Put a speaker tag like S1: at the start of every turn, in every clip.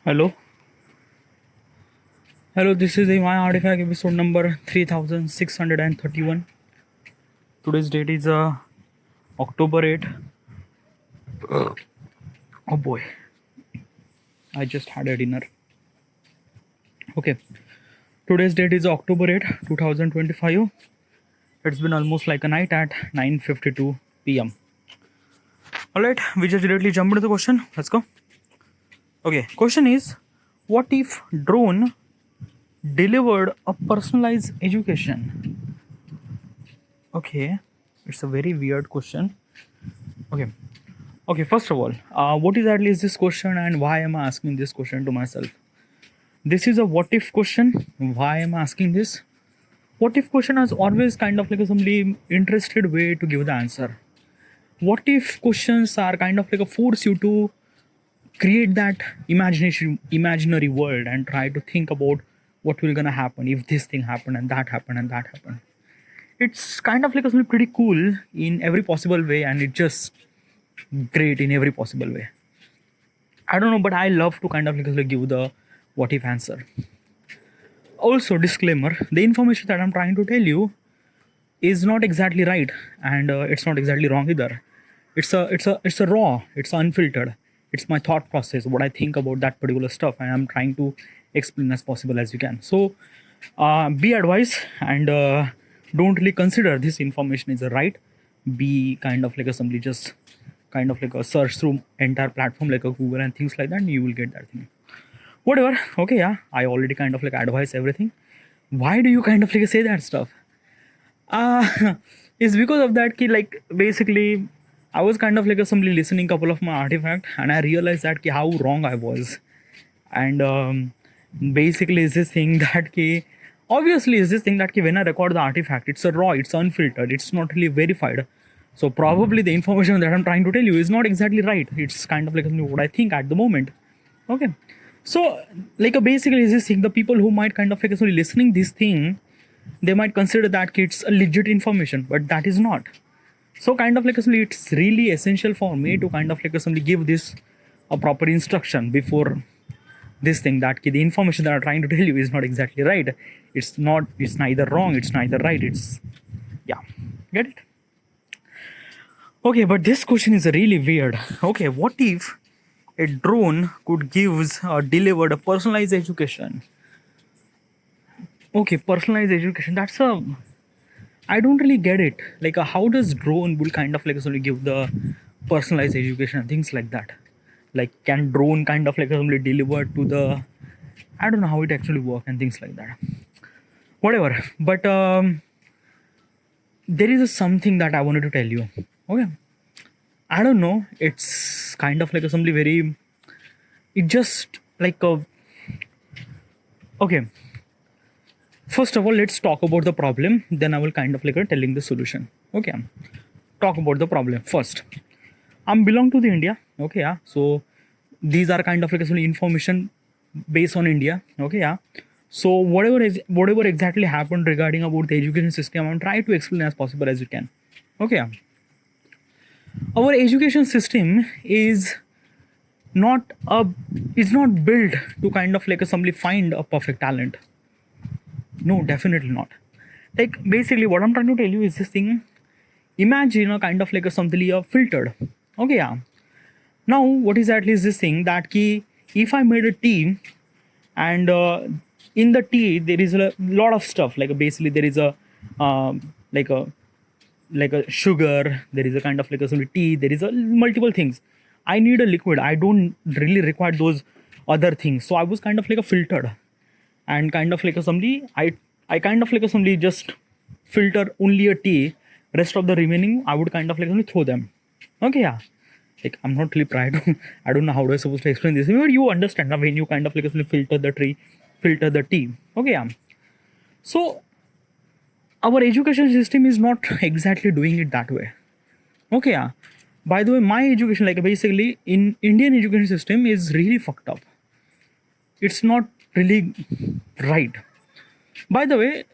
S1: Hello, hello. This is my artifact episode number 3631. Today's date is October 8. Oh boy, I just had a dinner. Okay, today's date is October 8, 2025. It's been almost like a night at 9:52 p.m. All right, we just directly jump into the question. Let's go. Okay, question is, what if drone delivered a personalized education? Okay, it's a very weird question. Okay, okay. First of all, what exactly is this question, and why am I asking this question to myself? This is a what if question. Why am I asking this? What if question is always kind of like a somebody interested way to give the answer. What if questions are kind of like a force you to create that imaginary world and try to think about what will gonna happen if this thing happened and that happened and that happened. It's kind of like a pretty cool in every possible way, and it just great in every possible way. I don't know, but I love to kind of like give the what if answer. Also, disclaimer: the information that I'm trying to tell you is not exactly right, and it's not exactly wrong either. It's a raw, it's unfiltered. It's my thought process, what I think about that particular stuff, and I'm trying to explain as possible as you can. So, be advised, and don't really consider this information is a right. Be kind of like a somebody just kind of like a search through entire platform like a Google and things like that, and you will get that thing. Whatever. Okay, yeah, I already kind of like advise everything. Why do you kind of like say that stuff? Uh it's because of that key, like basically I was kind of like assembly listening couple of my artifact, and I realized that how wrong I was. And basically is this thing that key obviously is this thing that key when I record the artifact, it's a raw, it's unfiltered, it's not really verified. So probably the information that I'm trying to tell you is not exactly right. It's kind of like what I think at the moment. Okay. So like basically is this thing, the people who might kind of like actually listening this thing, they might consider that it's a legit information, but that is not. So kind of like actually it's really essential for me to kind of like actually give this a proper instruction before this thing, that the information that I'm trying to tell you is not exactly right. It's not, it's neither wrong, it's neither right, it's yeah, get it. Okay, but this question is really weird. Okay, what if a drone could give delivered a personalized education? Okay, personalized education, that's a, I don't really get it. Like, how does drone will kind of like actually give the personalized education and things like that? Like, can drone kind of like actually deliver to the? I don't know how it actually work and things like that. Whatever. But there is something that I wanted to tell you. Okay. I don't know. It's kind of like somebody very. It just like a. Okay. First of all, let's talk about the problem. Then I will kind of like telling the solution. Okay. Talk about the problem first. I'm belong to the India. Okay, yeah. So these are kind of like actually information based on India. Okay, yeah. So whatever exactly happened regarding about the education system, I'm trying to explain as possible as you can. Okay, yeah. Our education system not a is not built to kind of like assembly find a perfect talent. No, definitely not. Like basically what I'm trying to tell you is this thing. Imagine a kind of like a something filtered. Okay, yeah. Now what exactly is this thing that key, if I made a tea, and in the tea there is a lot of stuff, like basically there is a like a sugar, there is a kind of like a sort of tea, there is a multiple things. I need a liquid, I don't really require those other things, so I was kind of like a filtered, and kind of like a somebody, I kind of like a somebody just filter only a tea, rest of the remaining I would kind of like only throw them. Okay, yeah. Like I'm not really proud. I don't know how do I supposed to explain this. But you understand now when you kind of like filter the tree, filter the tea. Okay, yeah. So our education system is not exactly doing it that way. Okay, yeah. By the way, my education, like basically in Indian education system is really fucked up. It's not really right. By the way,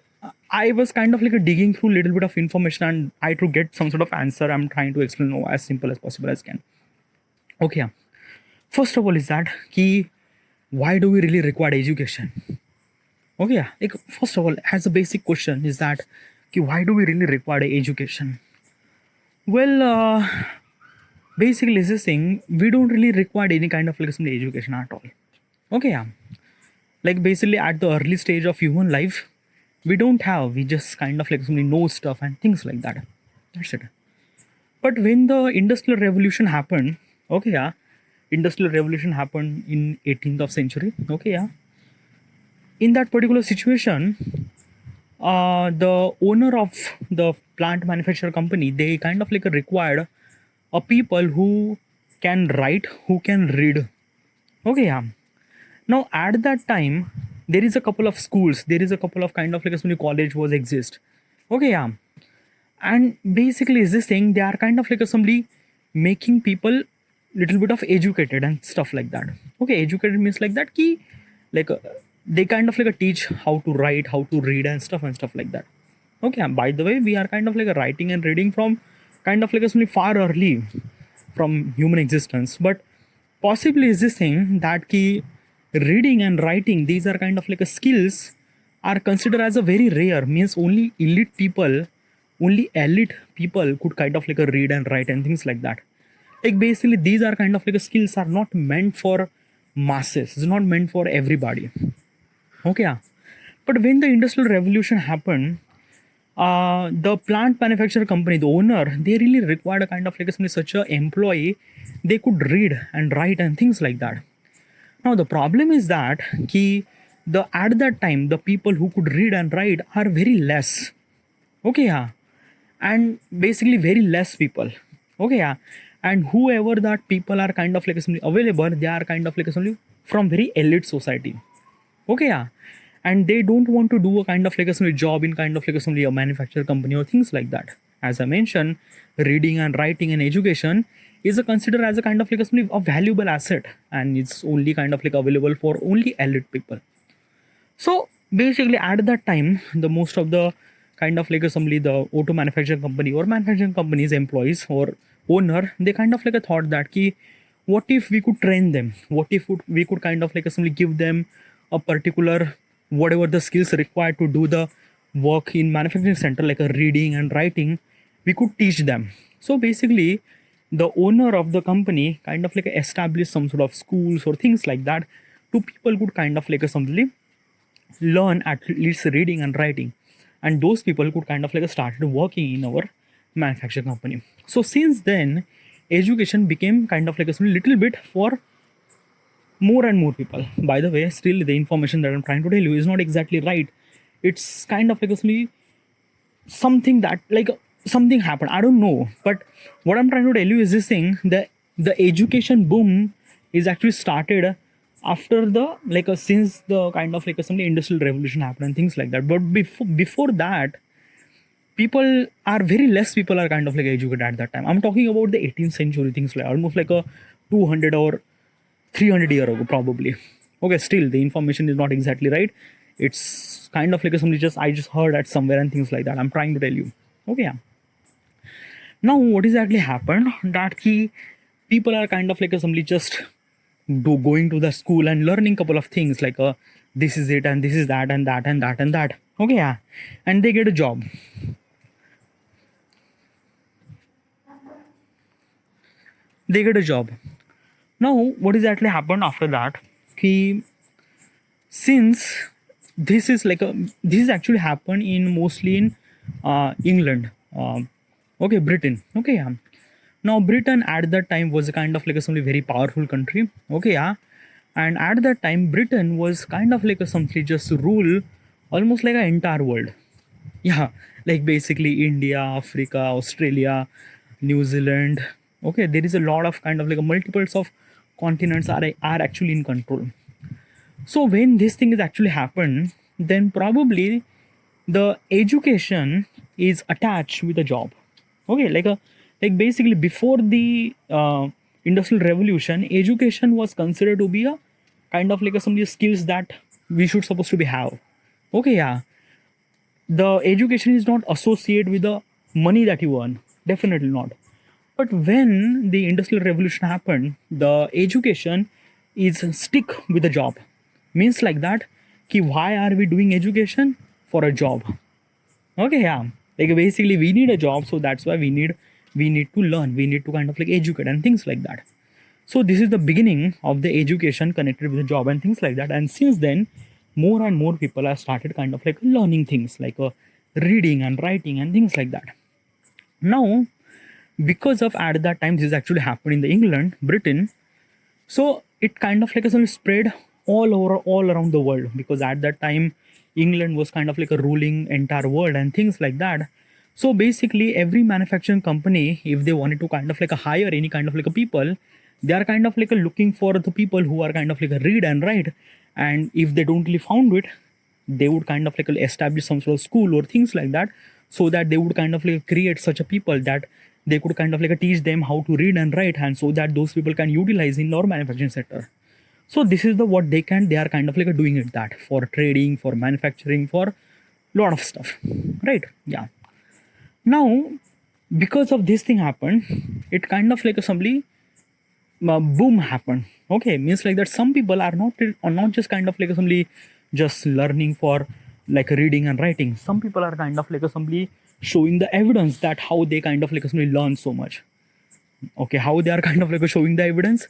S1: I was kind of like digging through a little bit of information and I to get some sort of answer. I'm trying to explain as simple as possible as can. Okay. First of all, is that key why do we really require education? Okay, yeah. Like first of all, as a basic question is that okay, why do we really require education? Well, basically, is this thing we don't really require any kind of like some education at all. Okay, yeah. Like basically at the early stage of human life, we just kind of like some know stuff and things like that. That's it. But when the industrial revolution happened, okay, yeah, industrial revolution happened in 18th of century. Okay, yeah. In that particular situation, the owner of the plant manufacturer company, they kind of like required a people who can write, who can read. Okay, yeah. Now at that time, there is a couple of schools, there is a couple of kind of like a small college was exist. Okay, yeah. And basically is this thing they are kind of like assembly making people little bit of educated and stuff like that. Okay, educated means like that key like they kind of like teach how to write, how to read and stuff like that. Okay, and by the way, we are kind of like a writing and reading from kind of like a far early from human existence. But possibly is this thing that key reading and writing, these are kind of like a skills are considered as a very rare, means only elite people could kind of like a read and write and things like that. Like basically these are kind of like a skills are not meant for masses, it's not meant for everybody. Okay, yeah. But when the industrial revolution happened, the plant manufacturer company, the owner, they really required a kind of like such a employee they could read and write and things like that. Now the problem is that at that time the people who could read and write are very less. Okay, yeah. And basically very less people. Okay, yeah. And whoever that people are kind of like available, they are kind of like from very elite society. Okay, yeah. And they don't want to do a kind of like a job in kind of like a manufacturer company or things like that. As I mentioned, reading and writing and education is considered as a kind of like a valuable asset, and it's only kind of like available for only elite people. So basically at that time, the most of the kind of like the auto manufacturing company or manufacturing companies employees or owner, they kind of like a thought that key, what if we could train them, what if we could kind of like give them a particular whatever the skills required to do the work in manufacturing center like a reading and writing, we could teach them. So basically the owner of the company kind of like established some sort of schools or things like that to people could kind of like something learn at least reading and writing, and those people could kind of like started working in our manufacturing company. So since then education became kind of like a little bit for more and more people. By the way, still the information that I'm trying to tell you is not exactly right. It's kind of like a something that like something happened, I don't know. But what I'm trying to tell you is this thing, the education boom is actually started after the like since the kind of like some industrial revolution happened and things like that. But before that, people are very less people are kind of like educated at that time. I'm talking about the 18th century, things like almost like a 200 or 300 year ago probably. Okay, still the information is not exactly right. It's kind of like something just I just heard at somewhere and things like that. I'm trying to tell you. Okay, yeah. Now what exactly happened that people are kind of like somebody just going to the school and learning couple of things like this is it and this is that and that and that and that. Okay, yeah. And they get a job. They get a job. Now what exactly happened after that, since this is like this actually happened in mostly in England, okay, Britain. Okay, yeah. Now Britain at that time was a kind of like a something very powerful country. Okay, yeah. And at that time Britain was kind of like a something just rule almost like an entire world. Yeah, like basically India, Africa, Australia, New Zealand. Okay, there is a lot of kind of like a multiples of continents are actually in control. So when this thing is actually happened, then probably the education is attached with a job. Okay, like basically before the industrial revolution, education was considered to be a kind of like some of the skills that we should supposed to be have. Okay, yeah. The education is not associated with the money that you earn, definitely not. But when the industrial revolution happened, the education is stick with the job. Means like that ki why are we doing education? For a job. Okay, yeah, like basically we need a job, so that's why we need to learn, we need to kind of like educate and things like that. So this is the beginning of the education connected with the job and things like that. And since then, more and more people have started kind of like learning things like reading and writing and things like that. Now, because of at that time this actually happened in the England, Britain, so it kind of like a spread all over, all around the world, because at that time England was kind of like a ruling entire world and things like that. So basically every manufacturing company, if they wanted to kind of like hire any kind of like a people, they are kind of like looking for the people who are kind of like read and write. And if they don't really found it, they would kind of like establish some sort of school or things like that, so that they would kind of like create such a people that they could kind of like teach them how to read and write, and so that those people can utilize in our manufacturing sector. So this is the what they are kind of like doing it, that for trading, for manufacturing, for lot of stuff, right? Yeah. Now, because of this thing happened, it kind of like assembly boom happened. Okay, means like that some people are not just kind of like assembly just learning for like reading and writing. Some people are kind of like assembly showing the evidence that how they kind of like assembly learn so much. Okay, how they are kind of like showing the evidence?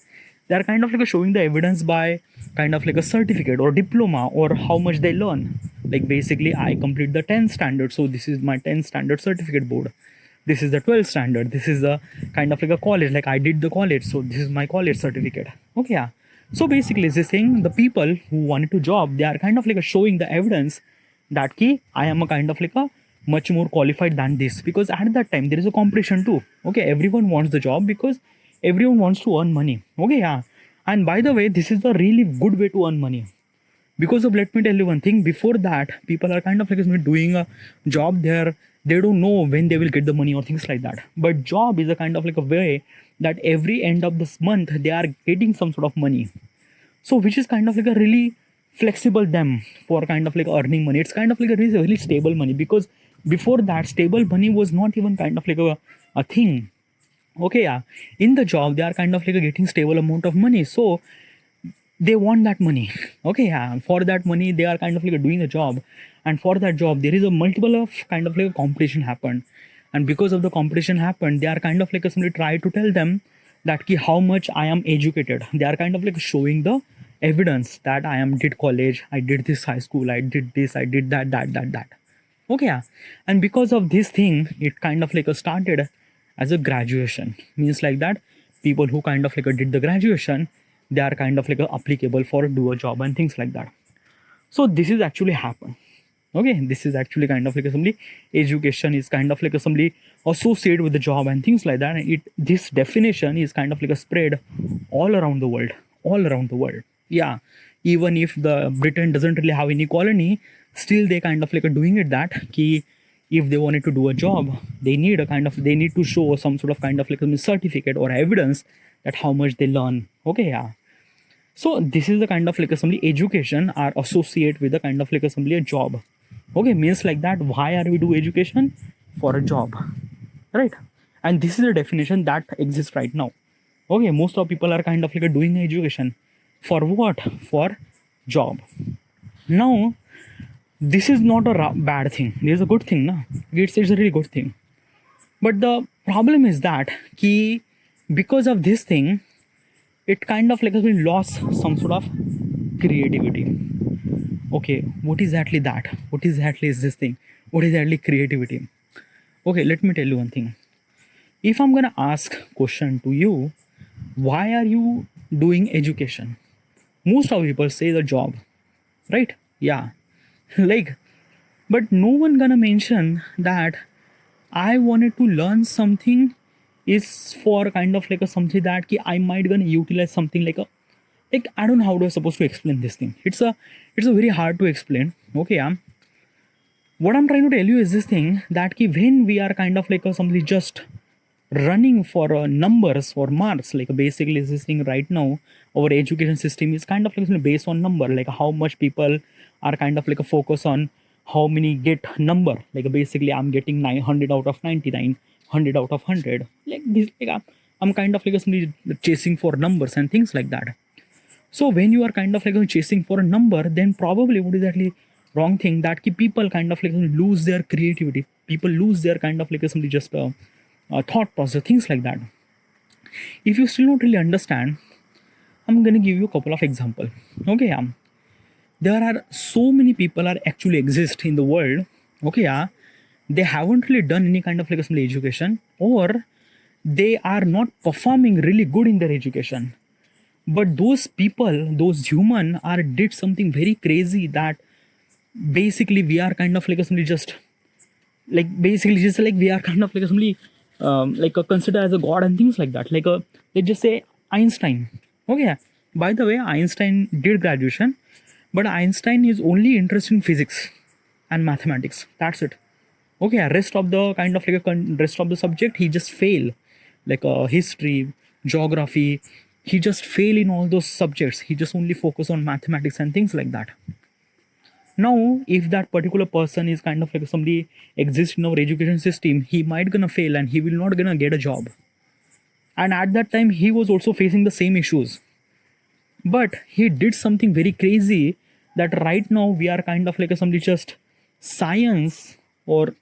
S1: They are kind of like showing the evidence by kind of like a certificate or diploma, or how much they learn. Like basically I complete the 10th standard, so this is my 10th standard certificate board. This is the 12th standard, this is the kind of like a college, like I did the college, so this is my college certificate. Okay, yeah. So basically this thing, the people who wanted to job, they are kind of like showing the evidence that key I am a kind of like a much more qualified than this, because at that time there is a competition too. Okay, everyone wants the job because everyone wants to earn money. Okay, yeah. And by the way, this is a really good way to earn money, because of, let me tell you one thing, before that people are kind of like doing a job there, they don't know when they will get the money or things like that. But job is a kind of like a way that every end of this month they are getting some sort of money, so which is kind of like a really flexible them for kind of like earning money. It's kind of like a really stable money, because before that stable money was not even kind of like a thing. Okay, yeah. In the job they are kind of like getting stable amount of money, so they want that money. Okay, yeah. For that money they are kind of like doing the job, and for that job there is a multiple of kind of like a competition happened. And because of the competition happened, they are kind of like somebody try to tell them that ki how much I am educated. They are kind of like showing the evidence that I am did college, I did this high school, I did this, I did that. Okay, yeah. And because of this thing, it kind of like started as a graduation. Means like that people who kind of like did the graduation, they are kind of like applicable for do a job and things like that. So this is actually happened. Okay, this is actually kind of like assembly education is kind of like assembly associated with the job and things like that. And it, this definition is kind of like a spread all around the world, all around the world. Yeah, even if the Britain doesn't really have any colony, still they kind of like doing it that key. If they wanted to do a job, they need a kind of, they need to show some sort of kind of like a certificate or evidence that how much they learn. Okay, yeah. So this is the kind of like assembly education are associated with the kind of like assembly a job. Okay, means like that why are we do education? For a job, right? And this is the definition that exists right now. Okay, most of people are kind of like doing education for what? For job. Now this is not a bad thing, this is a good thing, no? It's a really good thing. But the problem is that key, because of this thing, it kind of like has been lost some sort of creativity. Okay, what exactly that? What exactly is this thing? What is exactly creativity? Okay, let me tell you one thing. If I'm gonna ask question to you, why are you doing education? Most of people say the job, right? Yeah. Like, but no one gonna mention that I wanted to learn something is for kind of like a something that ki I might gonna utilize something like a, like I don't know how to supposed to explain this thing. It's a very hard to explain. Okay, yeah. What I'm trying to tell you is this thing that ki when we are kind of like a somebody just running for numbers or marks, like basically this thing right now, our education system is kind of like based on number, like how much people are kind of like a focus on how many get number, like basically I'm getting 900 out of 99, 100 out of 100, like this, like I'm kind of like somebody chasing for numbers and things like that. So when you are kind of like chasing for a number, then probably what is actually wrong thing that people kind of like lose their creativity. People lose their kind of like somebody just thought process, things like that. If you still don't really understand, I'm gonna give you a couple of example. Okay, there are so many people are actually exist in the world. Okay, they haven't really done any kind of like some education, or they are not performing really good in their education. But those people, those human, are did something very crazy that basically we are kind of like somebody just like basically just like we are kind of like somebody like considered as a god and things like that. Like they just say Einstein. Okay, by the way, Einstein did graduation, but Einstein is only interested in physics and mathematics. That's it. Okay, rest of the kind of like rest of the subject he just fail, like history, geography. He just fail in all those subjects. He just only focus on mathematics and things like that. Now if that particular person is kind of like somebody exists in our education system, he might gonna fail and he will not gonna get a job. And at that time he was also facing the same issues, but he did something very crazy that right now we are kind of like somebody just science, or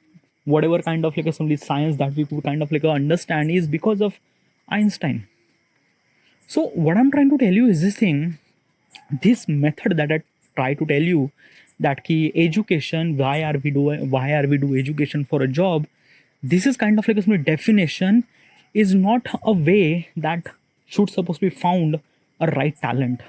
S1: whatever kind of like somebody science that we could kind of like understand is because of Einstein. So what I'm trying to tell you is this thing, this method that I try to tell you, that key education, why are we do education for a job, this is kind of like a definition, is not a way that should supposed to be found a right talent.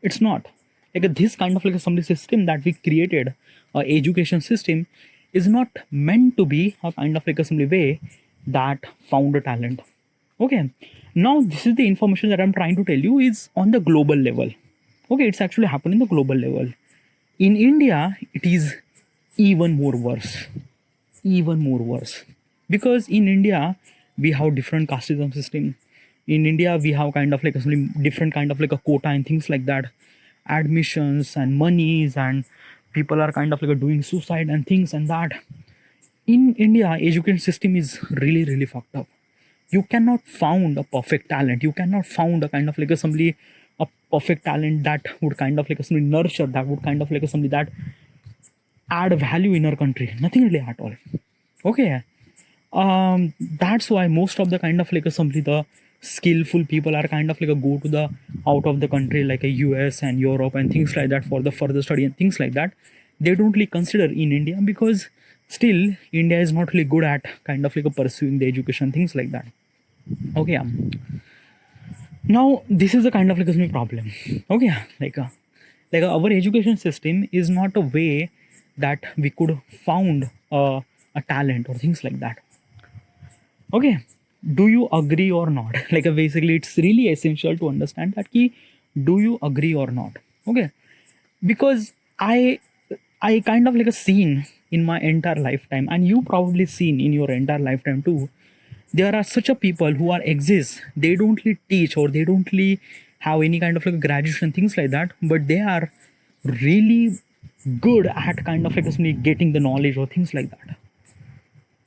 S1: It's not like this kind of like some system that we created, education system, is not meant to be a kind of like a simply way that found a talent. Okay, now this is the information that I'm trying to tell you is on the global level. Okay, it's actually happening the global level. In India it is even more worse, even more worse, because in India we have different casteism system. In India we have kind of like a different kind of like a quota and things like that, admissions and monies, and people are kind of like doing suicide and things and that. In India education system is really really fucked up. You cannot found a perfect talent, you cannot found a kind of like a somebody, a perfect talent that would kind of like a somebody nurture, that would kind of like a somebody that add value in our country, nothing really at all. Okay, that's why most of the kind of like a somebody, the skillful people are kind of like a go to the out of the country, like a US and Europe and things like that for the further study and things like that. They don't really consider in India because still India is not really good at kind of like a pursuing the education, things like that. Okay, now this is a kind of like a problem. Okay, like our education system is not a way that we could found a talent or things like that. Okay, do you agree or not? Like basically it's really essential to understand that key, do you agree or not? Okay, because I kind of like a seen in my entire lifetime, and you probably seen in your entire lifetime too, there are such a people who are exist, they don't really teach or they don't really have any kind of like graduation things like that, but they are really good at kind of like getting the knowledge or things like that.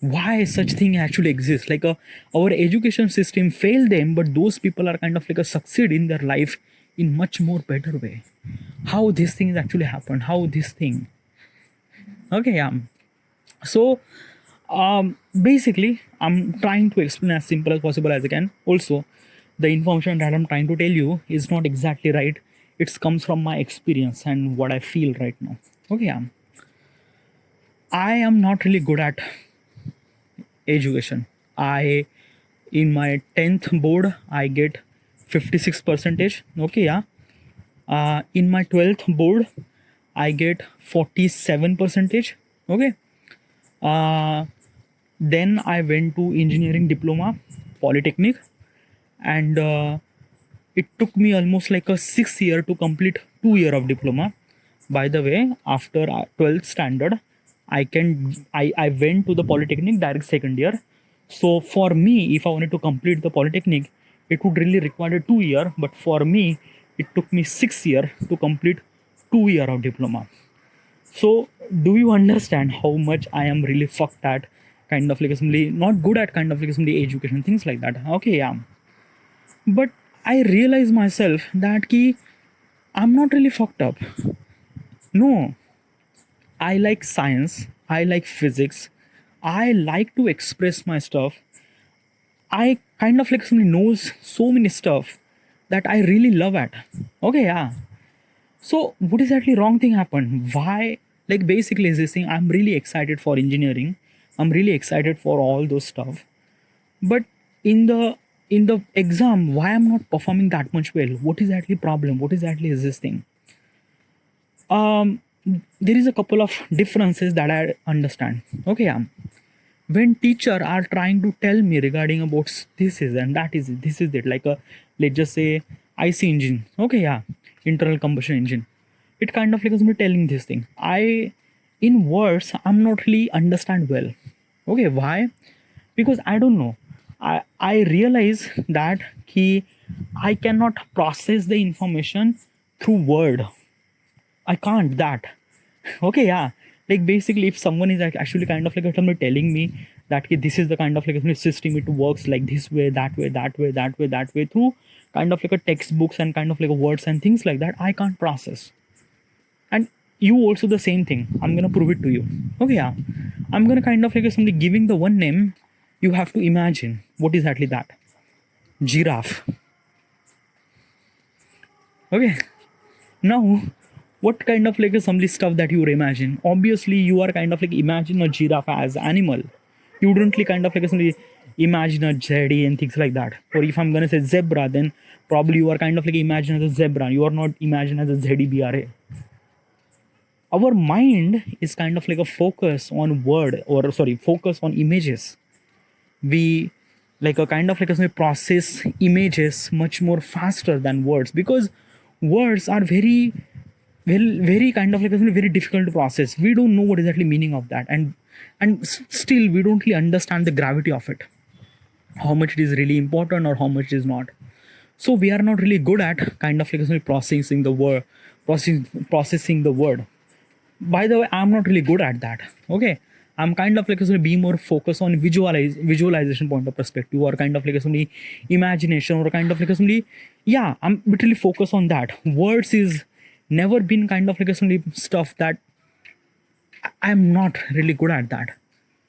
S1: Why such thing actually exists, like our education system failed them, but those people are kind of like a succeed in their life in much more better way. How this thing actually happened, how this thing. Okay, so basically I'm trying to explain as simple as possible as I can. Also the information that I'm trying to tell you is not exactly right, it comes from my experience and what I feel right now. Okay, I am not really good at education. I in my 10th board I get 56 percentage. Okay, in my 12th board I get 47 percentage. Okay, then I went to engineering diploma, polytechnic, and it took me almost like a 6 year to complete 2 year of diploma. By the way, after 12th standard I went to the polytechnic direct second year. So for me, if I wanted to complete the polytechnic, it would really require 2 year, but for me it took me 6 year to complete 2 year of diploma. So do you understand how much I am really fucked at kind of like assembly, not good at kind of like assembly education, things like that. Okay, yeah. But I realize myself that key, I'm not really fucked up. No, I like science, I like physics, I like to express my stuff. I kind of like somebody knows so many stuff that I really love at. Okay, yeah. So what is actually wrong thing happened? Why? Like basically is this thing, I'm really excited for engineering. I'm really excited for all those stuff. But in the exam, why I'm not performing that much well? What is actually problem? What is actually is this thing? Um there is a couple of differences that I understand. Okay, yeah. When teacher are trying to tell me regarding about this is and that is it, this is it, like a, let's just say, IC engine. Okay, yeah, internal combustion engine. It kind of like is me telling this thing, I in words I'm not really understand well. Okay, why? Because I don't know, I realize that key, I cannot process the information through word. I can't that. Okay, yeah. Like basically, if someone is actually kind of like somebody telling me that "Okay, this is the kind of like a system, it works like this way, that way, that way, that way, that way, through kind of like a textbooks and kind of like a words and things like that, I can't process. And you also the same thing. I'm gonna prove it to you. Okay, yeah. I'm gonna kind of like somebody giving the one name. You have to imagine what is actually that. Giraffe. Okay. Now, what kind of like assembly stuff that you would imagine? Obviously, you are kind of like imagine a giraffe as animal. You wouldn't really kind of like assembly imagine a jetty and things like that. Or if I'm gonna say zebra, then probably you are kind of like imagine as a zebra. You are not imagine as a ZDBRA. Our mind is kind of like a focus on word, or sorry, focus on images. We like a kind of like a process images much more faster than words, because words are very kind of like a very difficult to process. We don't know what exactly meaning of that, and still we don't really understand the gravity of it, how much it is really important or how much it is not. So we are not really good at kind of like processing the word, processing the word. By the way, I'm not really good at that. Okay, I'm kind of like be more focused on visualization point of perspective, or kind of like somebody imagination, or kind of like somebody, yeah, I'm literally focused on that. Words is never been kind of like somebody stuff that I'm not really good at that.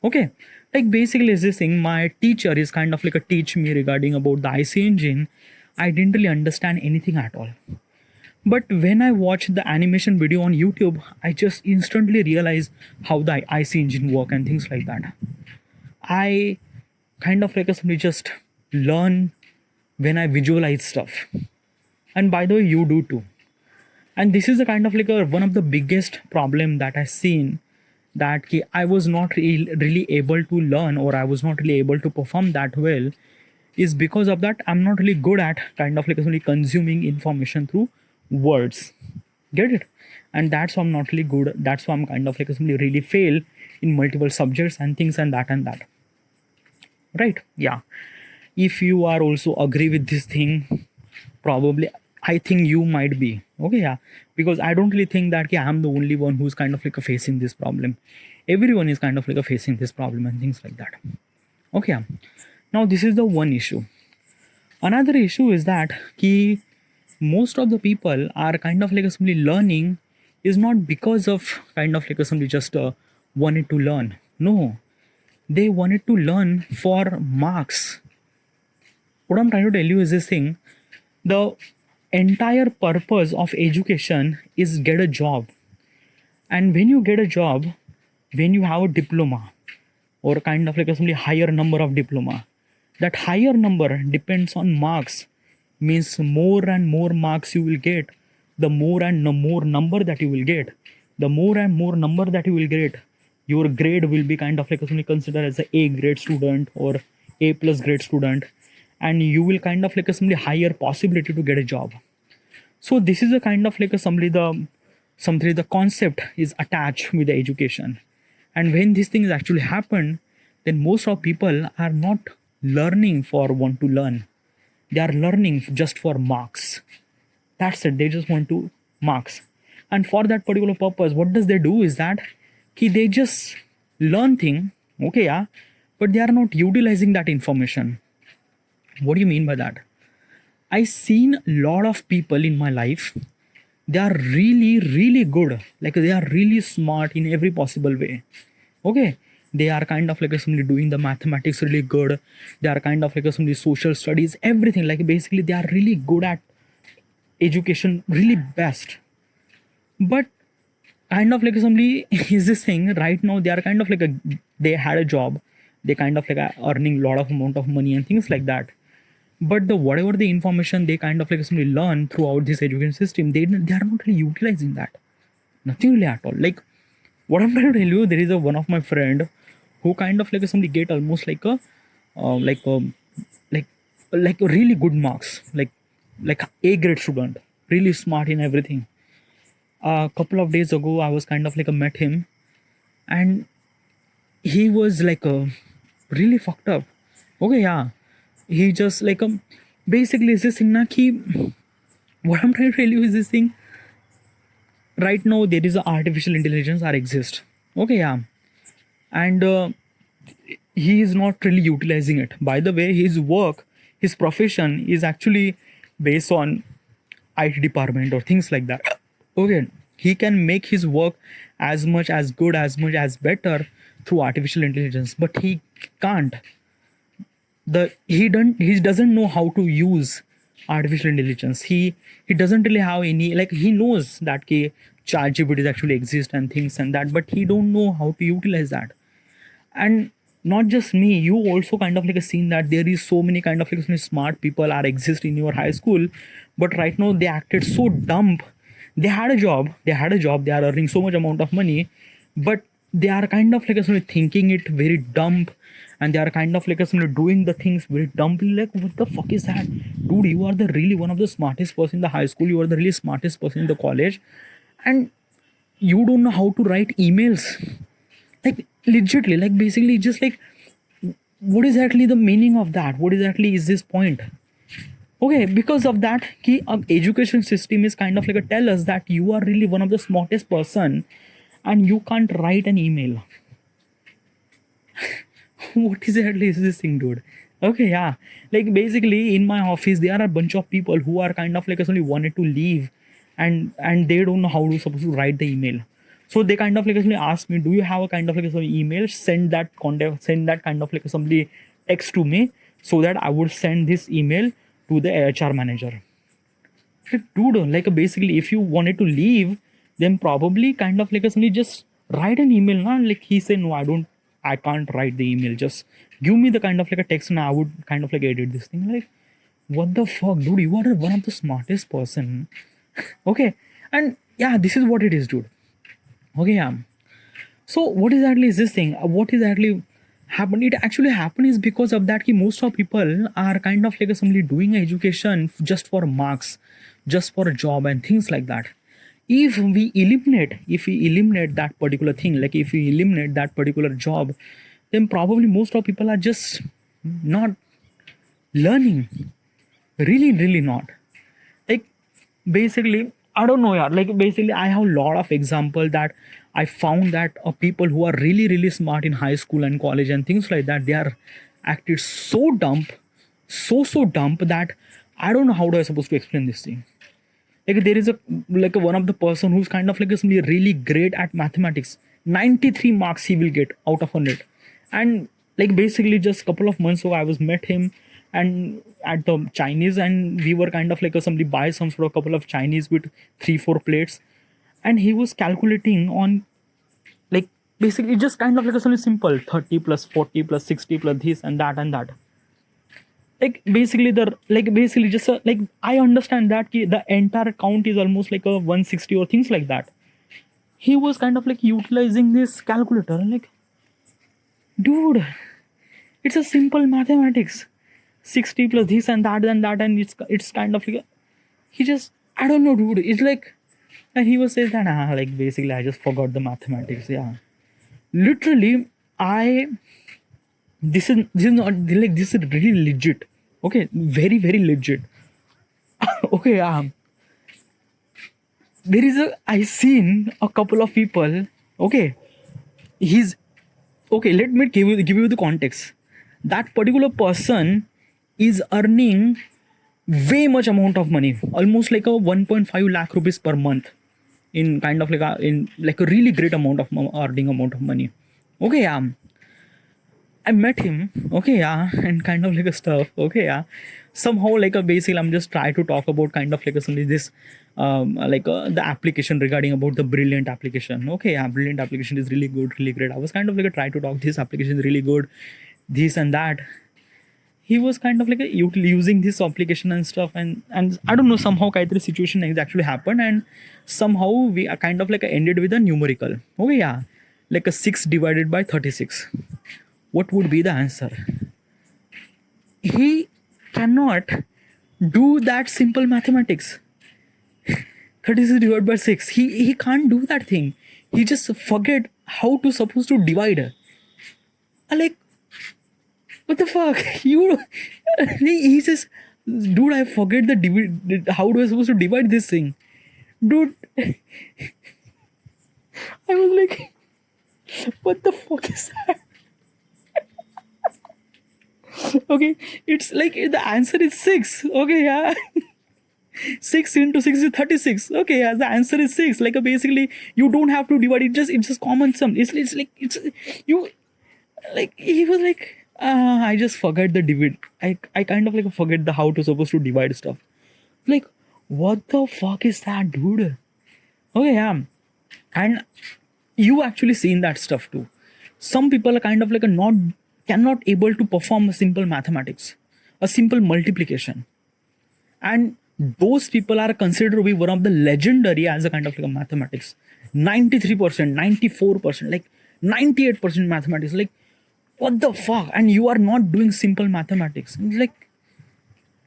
S1: Okay, like basically is this thing, my teacher is kind of like a teach me regarding about the IC engine. I didn't really understand anything at all. But when I watched the animation video on YouTube, I just instantly realized how the IC engine work and things like that. I kind of like simply just learn when I visualize stuff. And by the way, you do too. And this is the kind of like one of the biggest problem that I've seen, that I was not really able to learn, or I was not really able to perform that well, is because of that I'm not really good at kind of like only consuming information through words. Get it? And that's why I'm not really good. That's why I'm kind of like simply really fail in multiple subjects and things and that. Right? Yeah. If you are also agree with this thing, probably I think you might be. Okay, yeah. Because I don't really think that I'm the only one who's kind of like facing this problem. Everyone is kind of like facing this problem and things like that. Okay, yeah. Now this is the one issue. Another issue is that most of the people are kind of like simply learning is not because of kind of like simply just wanted to learn. No, they wanted to learn for marks. What I'm trying to tell you is this thing: the entire purpose of education is get a job, and when you get a job, when you have a diploma, or kind of like a simply higher number of diploma, that higher number depends on marks, means more and more marks you will get, the more and more number that you will get, the more and more number that you will get, your grade will be kind of like only considered as a grade student or A plus grade student, and you will kind of like a simply higher possibility to get a job. So this is a kind of like a somebody the concept is attached with the education. And when these things actually happen, then most of people are not learning for want to learn. They are learning just for marks. That's it. They just want to marks. And for that particular purpose, what does they do is that they just learn thing, okay, yeah, but they are not utilizing that information. What do you mean by that? I seen a lot of people in my life. they are really really good, like they are really smart in every possible way. Okay, they are kind of like somebody doing the mathematics really good, they are kind of like somebody social studies, everything, like basically they are really good at education, really best. But kind of like somebody is this thing right now, they are kind of like they had a job, they kind of like are earning a lot of amount of money and things like that. But the whatever the information they kind of like somebody learn throughout this education system, they are not really utilizing that, nothing really at all. Like what I'm trying to tell you, there is a one of my friend who kind of like somebody get almost like a uh, like a like like really good marks, like A grade student, really smart in everything. A couple of days ago I was kind of like a met him, and he was like a really fucked up. Okay, yeah, he just like basically is this thing na ki, what I'm trying to tell you is this thing, right now there is a artificial intelligence that exists. Okay, yeah, and he is not really utilizing it. By the way, his work, his profession is actually based on IT department or things like that. Okay, he can make his work as much as good, as much as better through artificial intelligence, but he can't. He doesn't know how to use artificial intelligence. He doesn't really have any, like he knows that ChatGPT actually exist and things and that, but he don't know how to utilize that. And not just me, you also kind of like a seen that there is so many kind of like so many smart people are exist in your high school, but right now they acted so dumb. They are earning so much amount of money, but they are kind of like a sort of thinking it very dumb, and they are kind of like a sort of doing the things very dumbly. Like what the fuck is that, dude? You are the really one of the smartest person in the high school, you are the really smartest person in the college, and you don't know how to write emails, like legitly, like basically just like what is actually the meaning of that, what exactly is this point? Okay, because of that education system is kind of like a tell us that you are really one of the smartest person and you can't write an email. What exactly is this thing, dude? Okay, yeah, like basically in my office there are a bunch of people who are kind of like only wanted to leave, and they don't know how to supposed to write the email. So they kind of like actually ask me, do you have a kind of like some email, send that contact, send that kind of like somebody text to me, so that I would send this email to the HR manager. Like, dude, like basically if you wanted to leave, then probably kind of like somebody just write an email, na? Like he said, no, I can't write the email, just give me the kind of like a text and I would kind of like edit this thing. Like what the fuck, dude, you are one of the smartest person. Okay, and yeah, this is what it is, dude. Okay, yeah. So what exactly is this thing? What exactly happened? It actually happened is because of that. Most of people are kind of like somebody doing education just for marks, just for a job and things like that. If we eliminate that particular thing, like if we eliminate that particular job, then probably most of people are just not learning. Really, really not. Like basically I don't know, yeah, like basically I have a lot of example that I found that people who are really really smart in high school and college and things like that, they are acted so dumb, so dumb that I don't know how do I supposed to explain this thing. Like there is a like one of the person who's kind of like somebody really great at mathematics, 93 marks he will get out of 100. And like basically just couple of months ago I was met him and at the Chinese, and we were kind of like somebody buy some sort of couple of Chinese with 3-4 plates, and he was calculating on like basically just kind of like a something simple 30 plus 40 plus 60 plus this and that and that. Like basically the like basically just like I understand that the entire count is almost like a 160 or things like that. He was kind of like utilizing this calculator, like dude, it's a simple mathematics, 60 plus this and that, and it's kind of like he just, I don't know, dude, it's like, and he was saying that like basically I just forgot the mathematics. Yeah, literally I, this is not like, this is really legit. Okay, very legit. Okay, there is a, I seen a couple of people. Okay, he's okay, let me give you the context. That particular person is earning way much amount of money, almost like a 1.5 lakh rupees per month, in kind of like a really great amount of earning amount of money. Okay, yeah. I met him, okay, yeah, and kind of like a stuff, okay, yeah. Somehow, like a basically, I'm just trying to talk about kind of like a something this, the application regarding about the Brilliant application. Okay, yeah, Brilliant application is really good, really great. I was kind of like a try to talk this application is really good, this and that. He was kind of like using this application and stuff, and I don't know, somehow kind of situation has actually happened, and somehow we are kind of like ended with a numerical. Okay, yeah, like a 6 divided by 36. What would be the answer? He cannot do that simple mathematics. 36 divided by 6. He can't do that thing. He just forget how to supposed to divide. Like, what the fuck? He says, dude, I forget how do I supposed to divide this thing? Dude, I was like, what the fuck is that? Okay, it's like the answer is 6. Okay, yeah. 6 into 6 is 36. Okay, yeah, the answer is 6. Like basically you don't have to divide it, it's just common sum. It's like it's you like he was like I just forget the divide. I kind of like forget the how to supposed to divide stuff. Like, what the fuck is that, dude? Okay, yeah. And you actually seen that stuff too. Some people are kind of like a not cannot able to perform a simple mathematics, a simple multiplication, and those people are considered to be one of the legendary as a kind of like a mathematics. 93%, 94%, like 98% mathematics. Like, what the fuck? And you are not doing simple mathematics. It's like,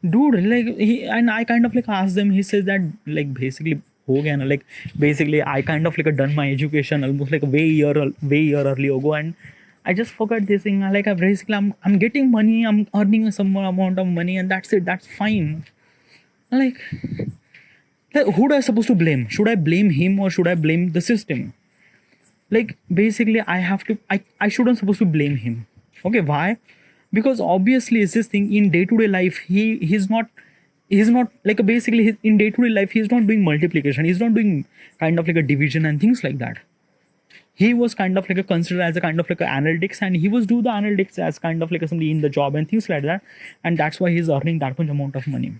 S1: dude, like he and I kind of like asked them. He says that like basically ho gaya na, like basically I kind of like done my education almost like a way year early ago, and I just forgot this thing. Like I'm getting money, I'm earning some amount of money, and that's it. That's fine. Like who do I supposed to blame? Should I blame him or should I blame the system? Like basically I shouldn't supposed to blame him. Okay, why? Because obviously it's this thing in day-to-day life. He's not like basically in day-to-day life he's not doing multiplication, he's not doing kind of like a division and things like that. He was kind of like a considered as a kind of like a analytics, and he was do the analytics as kind of like somebody in the job and things like that, and that's why he's earning that much amount of money.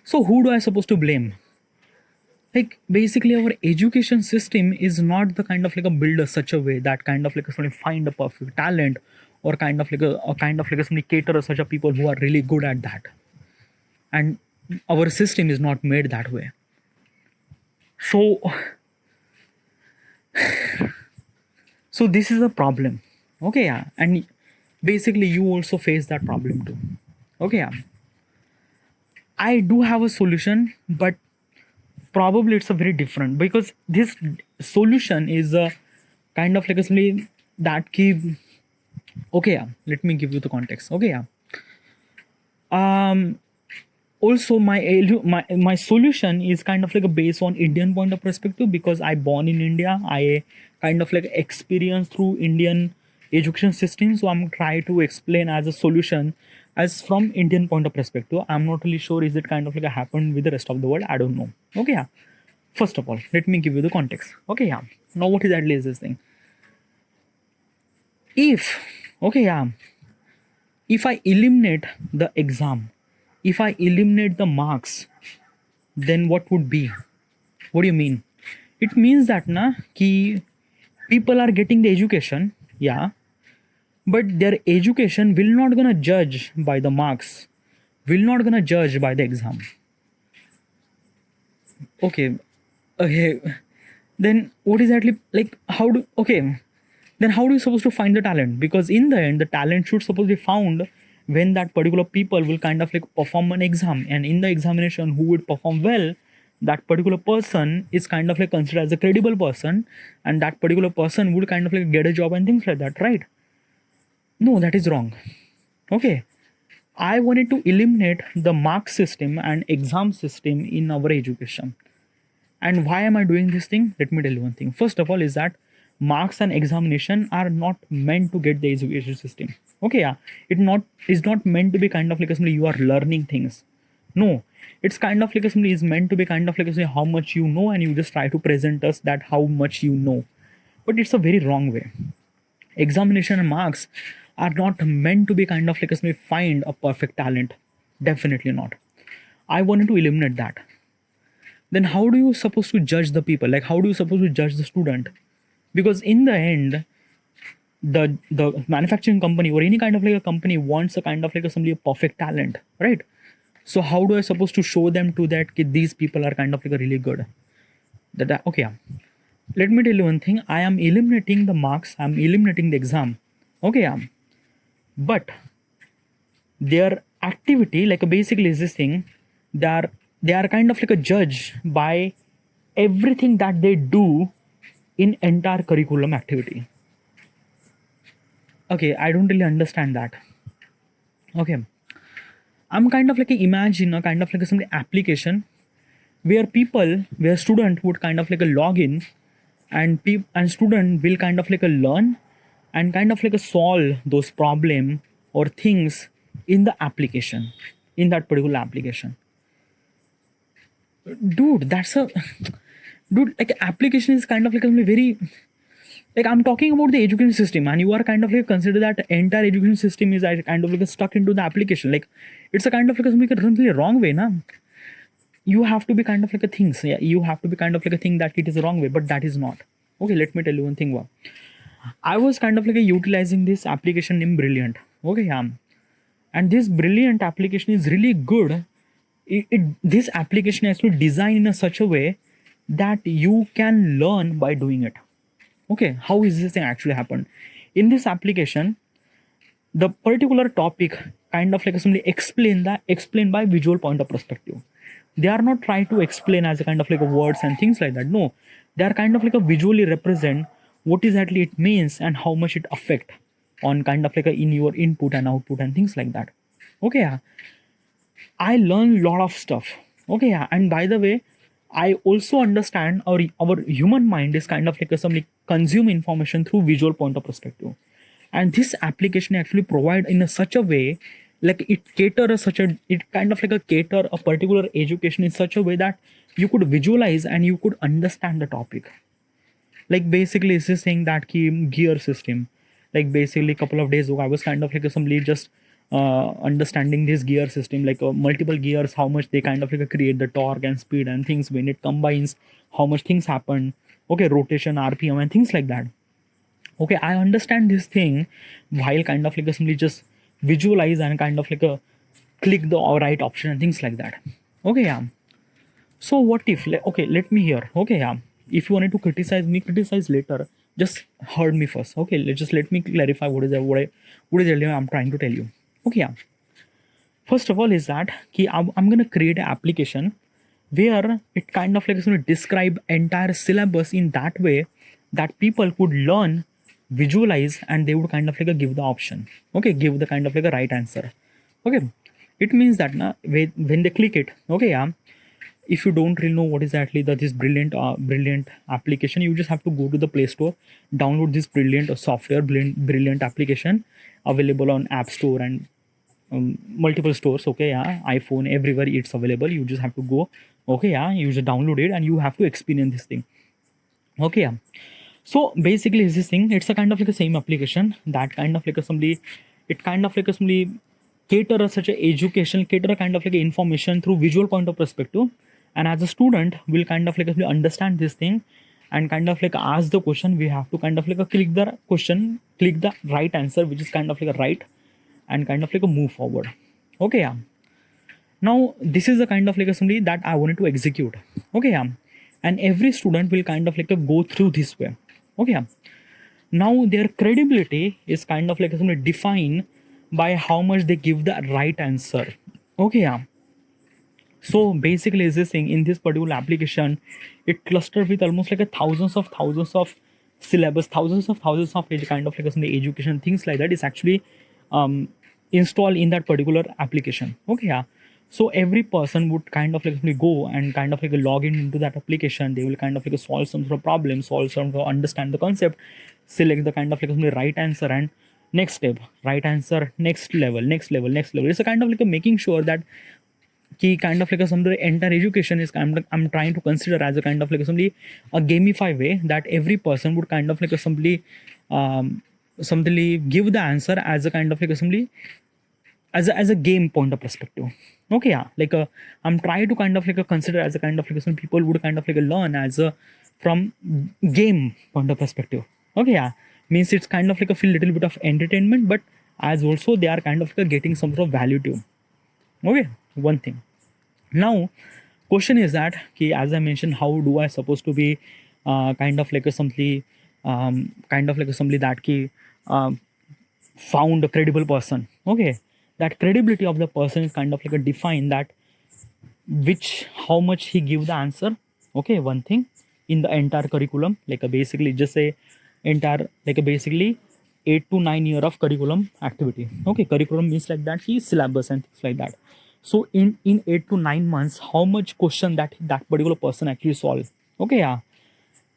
S1: So who do I supposed to blame? Like basically our education system is not the kind of like a builder such a way that kind of like somebody find a perfect talent, or kind of like a somebody cater such a people who are really good at that. And our system is not made that way. So this is a problem. Okay, yeah. And basically you also face that problem too. Okay, yeah. I do have a solution, but probably it's a very different, because this solution is a kind of like a something that keep. Okay, yeah. Let me give you the context. Okay, yeah. Also my solution is kind of like a based on Indian point of perspective, because I born in India. I kind of like experience through Indian education system, so I'm trying to explain as a solution as from Indian point of perspective. I'm not really sure is it kind of like a happened with the rest of the world. I don't know. Okay, yeah. First of all, let me give you the context. Okay, yeah. Now what exactly is this thing? If I eliminate the exam, if I eliminate the marks, then what would be? What do you mean? It means that ki people are getting the education, yeah, but their education will not gonna judge by the marks, will not gonna judge by the exam. Okay, then what is that like? Then how do you supposed to find the talent? Because in the end, the talent should supposed to be found when that particular people will kind of like perform an exam, and in the examination who would perform well, that particular person is kind of like considered as a credible person, and that particular person would kind of like get a job and things like that, right? No, that is wrong. Okay, I wanted to eliminate the mark system and exam system in our education. And why am I doing this thing? Let me tell you one thing. First of all is that marks and examination are not meant to get the education system. Okay, yeah, it is not meant to be kind of like something you are learning things. No, it's kind of like a simply is meant to be kind of like a say how much you know, and you just try to present us that how much you know. But it's a very wrong way. Examination and marks are not meant to be kind of like a simply find a perfect talent. Definitely not. I wanted to eliminate that. Then how do you supposed to judge the people? Like how do you supposed to judge the student? Because in the end, the manufacturing company or any kind of like a company wants a kind of like a simply a perfect talent, right? So how do I supposed to show them to that these people are kind of like a really good? Okay, yeah. Let me tell you one thing. I am eliminating the marks. I'm eliminating the exam. Okay, yeah. But their activity, like basically is this thing, they are kind of like a judge by everything that they do in entire curriculum activity. Okay, I don't really understand that. Okay, I'm kind of like imagine a kind of like some application where student would kind of like a login, and and student will kind of like a learn and kind of like a solve those problem or things in the application, in that particular application. Dude, that's a dude, like application is kind of like a very, like I'm talking about the education system, and you are kind of like consider that entire education system is kind of like stuck into the application. Like it's a kind of like a really wrong way, na? You have to be kind of like a things. Yeah, you have to be kind of like a thing that it is a wrong way, but that is not. Okay, let me tell you one thing. Wow. I was kind of like utilizing this application named Brilliant. Okay, yeah. And this Brilliant application is really good. This application is actually designed in a such a way that you can learn by doing it. Okay, how is this thing actually happen? In this application, the particular topic kind of like simply explain by visual point of perspective. They are not trying to explain as a kind of like a words and things like that. No, they are kind of like a visually represent what exactly it means and how much it affect on kind of like a in your input and output and things like that. Okay, yeah. I learn a lot of stuff. Okay, yeah. And by the way, I also understand our human mind is kind of like a some like consume information through visual point of perspective. And this application actually provide in a such a way, like it kind of like a cater a particular education in such a way that you could visualize and you could understand the topic. Like basically it's just saying that key gear system. Like basically a couple of days ago I was kind of like simply just understanding this gear system, like multiple gears, how much they kind of like create the torque and speed and things when it combines, how much things happen. Okay, rotation, RPM and things like that. Okay, I understand this thing while kind of like simply just visualize and kind of like a click the right option and things like that. Okay, yeah. So what if okay, let me hear. Okay, yeah. If you wanted to criticize me, criticize later. Just heard me first. Okay, let me clarify what is I'm trying to tell you. Okay, yeah. First of all, is that I'm gonna create an application where it kind of like is going to describe entire syllabus in that way that people could learn, visualize, and they would kind of like give the option. Okay, give the kind of like a right answer. Okay, it means that when they click it. Okay, yeah. If you don't really know what is actually this brilliant application, you just have to go to the Play Store, download this brilliant software, brilliant application, available on App Store and multiple stores. Okay, yeah, iPhone, everywhere it's available. You just have to go. Okay, yeah, you just download it and you have to experience this thing. Okay, yeah. So basically is this thing, it's a kind of like a same application that kind of like a somebody, it kind of like a somebody cater such a education, cater a kind of like a information through visual point of perspective. And as a student will kind of like understand this thing and kind of like ask the question. We have to kind of like click the question, click the right answer, which is kind of like a right, and kind of like a move forward. Okay, yeah. Now this is the kind of like a somebody that I wanted to execute. Okay, yeah. And every student will kind of like go through this way. Okay, yeah. Now their credibility is kind of like somebody defined by how much they give the right answer. Okay, yeah. So basically is this thing in this particular application, it clustered with almost like a thousands of syllabus, thousands of kind of like some education things like that is actually installed in that particular application. Okay, yeah. So every person would kind of like go and kind of like log in into that application. They will kind of like solve some sort of problem, solve some sort of understand the concept, select the kind of like the right answer, and next step, right answer, next level. It's a kind of like a making sure that ki kind of like some the entire education is I'm trying to consider as a kind of like simply a gamify way that every person would kind of like simply simply give the answer as a kind of like simply as a game point of perspective. Okay, yeah, like I'm trying to kind of like consider as a kind of like some people would kind of like learn as a from game point of perspective. Okay, yeah, means it's kind of like a feel little bit of entertainment, but as also they are kind of like getting some sort of value too. Okay, one thing. Now question is that ki, as I mentioned, how do I supposed to be kind of like a simply kind of like a simply that ki found a credible person. Okay, that credibility of the person is kind of like a define that which how much he give the answer. Okay, one thing in the entire curriculum, like a basically just say entire like a basically 8 to 9 year of curriculum activity. Okay, curriculum means like that he syllabus and things like that. So in 8 to 9 months, how much question that particular person actually solve. Okay, yeah,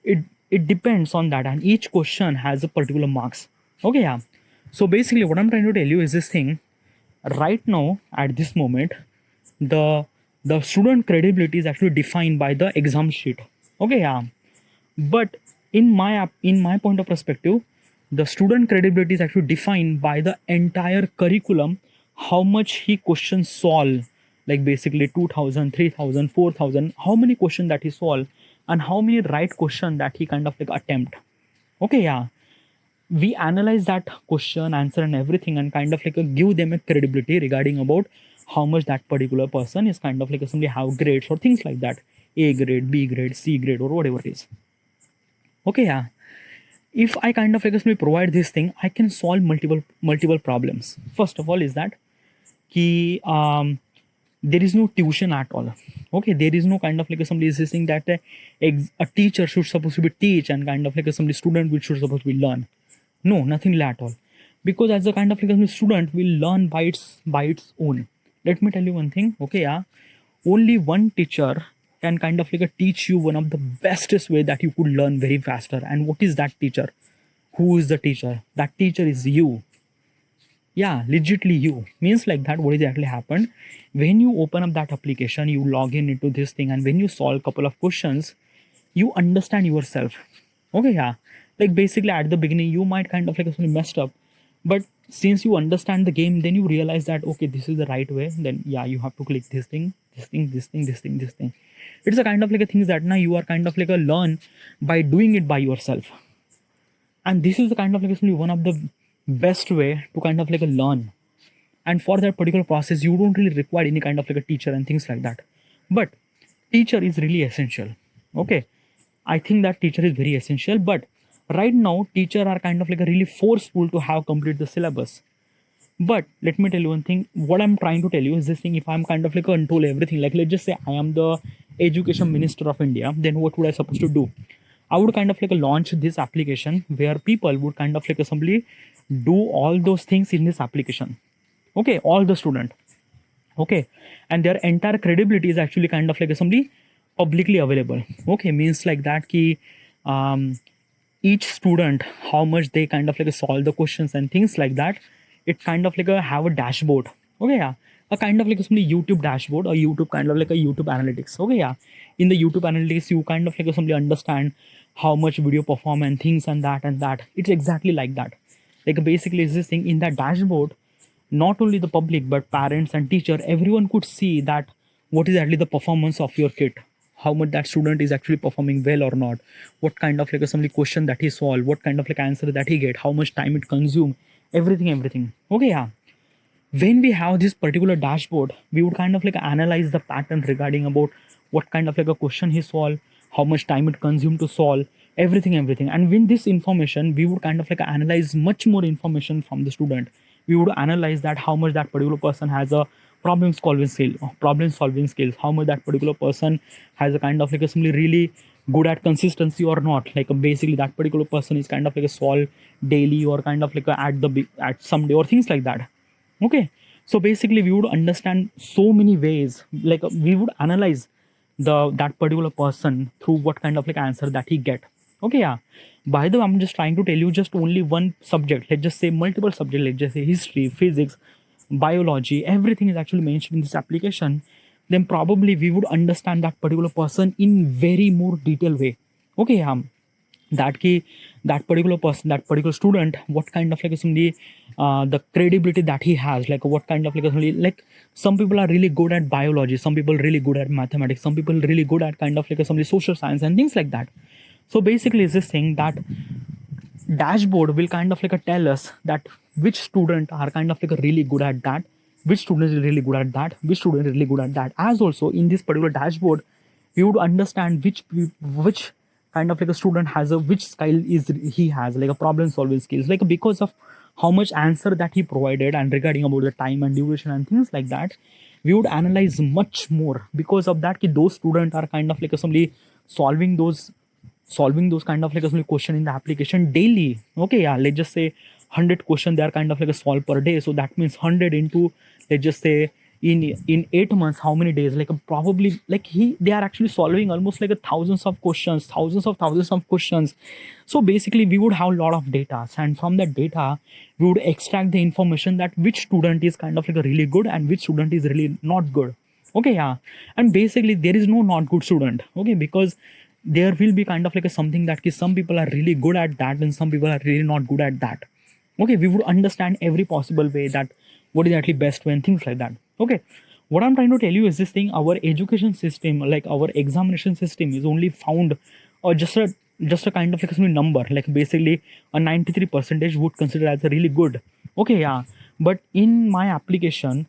S1: it depends on that, and each question has a particular marks. Okay, yeah. So basically what I'm trying to tell you is this thing. Right now at this moment, the the student credibility is actually defined by the exam sheet. Okay, yeah, but in my point of perspective, the student credibility is actually defined by the entire curriculum, how much he question solve, like basically 2000, 3000, 4000, how many question that he solve, and how many right question that he kind of like attempt. Okay, yeah, we analyze that question answer and everything and kind of like give them a credibility regarding about how much that particular person is kind of like simply have grades or things like that, a grade, b grade, c grade, or whatever it is. Okay, yeah, if I kind of like simply provide this thing, I can solve multiple problems. First of all is that ki there is no tuition at all. Okay, there is no kind of like somebody is saying that a teacher should supposed to be teach and kind of like somebody student which should supposed to be learn. No, nothing at all. Because as a kind of like a student will learn by its own. Let me tell you one thing. Okay, yeah, only one teacher can kind of like teach you one of the bestest way that you could learn very faster. And what is that teacher? Who is the teacher? That teacher is you. Yeah, legitly you. Means like that what exactly happened when you open up that application, you log in into this thing, and when you solve couple of questions, you understand yourself. Okay, yeah, like basically at the beginning you might kind of like actually messed up, but since you understand the game, then you realize that okay, this is the right way. Then yeah, you have to click this thing, this thing, this thing, this thing, this thing. It's a kind of like a things that now you are kind of like a learn by doing it by yourself. And this is the kind of like actually one of the best way to kind of like a learn. And for that particular process, you don't really require any kind of like a teacher and things like that. But teacher is really essential. Okay, I think that teacher is very essential. But right now teacher are kind of like a really forceful to have complete the syllabus. But let me tell you one thing, what I'm trying to tell you is this thing. If I'm kind of like control everything, like let's just say I am the education minister of India, then what would I supposed to do? I would kind of like launch this application where people would kind of like simply do all those things in this application. Okay, all the student. Okay, and their entire credibility is actually kind of like simply publicly available. Okay, means like that ki each student how much they kind of like solve the questions and things like that. It kind of like have a dashboard. Okay, yeah, a kind of like simply YouTube dashboard or YouTube kind of like a YouTube analytics. Okay, yeah, in the YouTube analytics you kind of like simply understand how much video perform and things and that. It's exactly like that. Like basically is this thing in that dashboard, not only the public but parents and teacher, everyone could see that what is actually the performance of your kid, how much that student is actually performing well or not, what kind of like some question that he solved, what kind of like answer that he get, how much time it consume, everything. Okay, yeah, when we have this particular dashboard, we would kind of like analyze the pattern regarding about what kind of like a question he solved, how much time it consumed to solve everything. And with this information we would kind of like analyze much more information from the student. We would analyze that how much that particular person has a problem solving skills, how much that particular person has a kind of like a simply really good at consistency or not, like basically that particular person is kind of like a solve daily or kind of like a at some day or things like that. Okay, so basically we would understand so many ways, like we would analyze that particular person through what kind of like answer that he get. Okay, yeah, by the way, I'm just trying to tell you just only one subject, let's just say multiple subject, let's just say history, physics, biology, everything is actually mentioned in this application. then probably we would understand that particular person in very more detailed way. Okay, that key, that particular person, that particular student, what kind of like somebody, the credibility that he has, like what kind of like somebody, like some people are really good at biology, some people really good at mathematics, some people really good at kind of like somebody social science and things like that. So basically is this thing that dashboard will kind of like tell us that which student are kind of like really good at that, which student is really good at that, which student is really good at that. As also in this particular dashboard, we would understand which kind of like a student has a which skill is he has, like a problem solving skills, like because of how much answer that he provided and regarding about the time and duration and things like that. We would analyze much more because of that ki those students are kind of like somebody solving those kind of like a question in the application daily. Okay, yeah, let's just say 100 question they are kind of like a solve per day, so that means 100 into, let's just say, in 8 months, how many days, like probably like they are actually solving almost like a thousands of questions. So basically we would have a lot of data, and from that data we would extract the information that which student is kind of like a really good and which student is really not good. Okay, yeah, and basically there is no not good student. Okay, because there will be kind of like a something that some people are really good at that and some people are really not good at that. Okay, we would understand every possible way that what is actually best way and things like that. Okay, what I'm trying to tell you is this thing: our education system, like our examination system, is only found or just a kind of like a number, like basically a 93 percentage would consider as a really good. Okay, yeah, but in my application,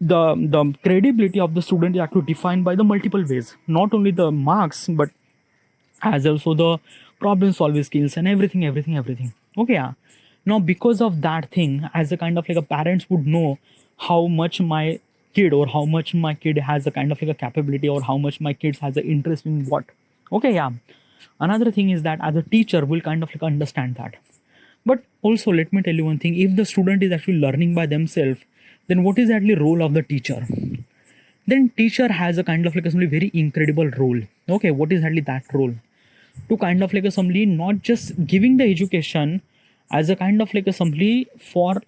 S1: the credibility of the student is actually defined by the multiple ways, not only the marks but as also the problem solving skills and everything. Okay, yeah. Now because of that thing, as a kind of like a parents would know how much my kid or how much my kid has a kind of like a capability or how much my kids has an interest in what. Okay, yeah. Another thing is that as a teacher will kind of like understand that. But also let me tell you one thing: if the student is actually learning by themselves, then what is actually role of the teacher? Then teacher has a kind of like a very incredible role. Okay, what is actually that role? To kind of like a somebody not just giving the education as a kind of like a somebody for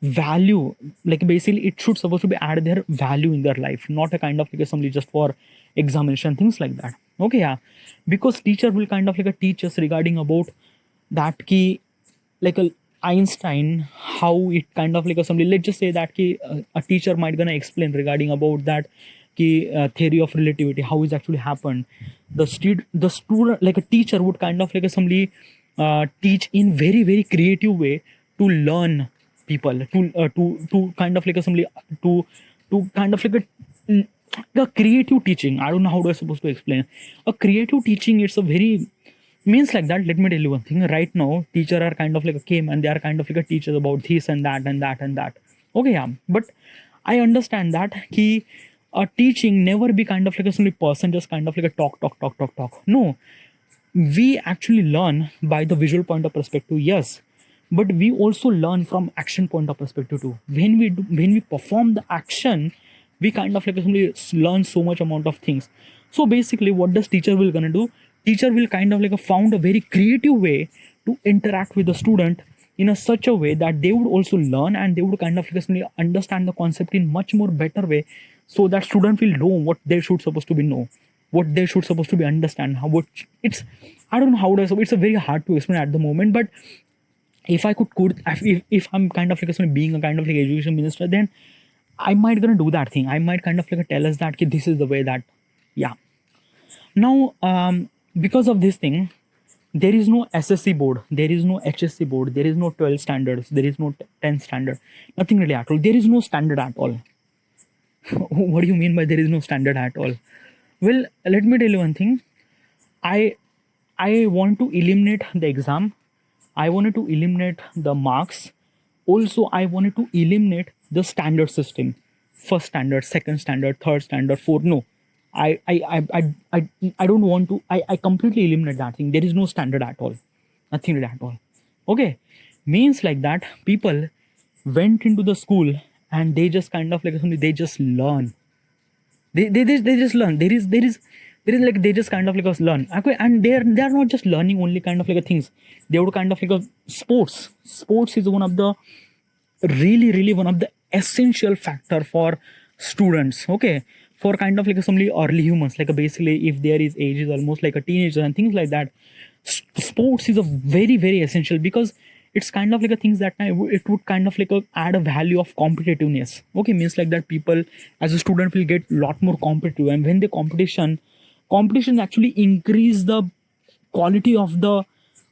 S1: value, like basically it should supposed to be add their value in their life, not a kind of like a somebody just for examination, things like that. Okay, yeah, because teacher will kind of like a teach us regarding about that key, like a Einstein, how it kind of like a somebody, let's just say that key, a teacher might gonna explain regarding about that key theory of relativity, how is actually happened. The student, like a teacher would kind of like a somebody teach in very creative way to learn people, to kind of like a somebody to kind of like a creative teaching. I don't know how to I supposed to explain a creative teaching. It's a very means like that. Let me tell you one thing: right now teacher are kind of like a came and they are kind of like a teachers about this and that and that and that. Okay, yeah, but I understand that key a teaching never be kind of like a single person just kind of like a talk. No, we actually learn by the visual point of perspective, yes, but we also learn from action point of perspective too. When we perform the action, we kind of like simply learn so much amount of things. So basically what does teacher will gonna do? Teacher will kind of like found a very creative way to interact with the student in a such a way that they would also learn and they would kind of like simply understand the concept in much more better way, so that student will know what they should supposed to be know, what they should supposed to be understand, how what it's, I don't know how to, it's a very hard to explain at the moment. But if I if I'm kind of like being a kind of like education minister, then I might gonna do that thing. I might kind of like tell us that this is the way that, yeah. Now because of this thing, there is no SSC board, there is no HSC board, there is no 12 standards, there is no 10 standard, nothing really at all. There is no standard at all. What do you mean by there is no standard at all? Well, let me tell you one thing. I want to eliminate the exam. I wanted to eliminate the marks. Also, I wanted to eliminate the standard system. First standard, second standard, third standard, fourth. No, I don't want to. I completely eliminate that thing. There is no standard at all. Nothing really at all. Okay, means like that people went into the school and they just kind of like they just learn. They just learn. There is like they just kind of like learn. Okay, and they are not just learning only kind of like things. They would kind of like sports. Sports is one of the really one of the essential factor for students. Okay, for kind of like assembly early humans, like basically if there is age is almost like a teenager and things like that, sports is a very very essential, because it's kind of like a things that it would kind of like add a value of competitiveness. Okay, means like that people as a student will get a lot more competitive, and when the competition actually increase the quality of the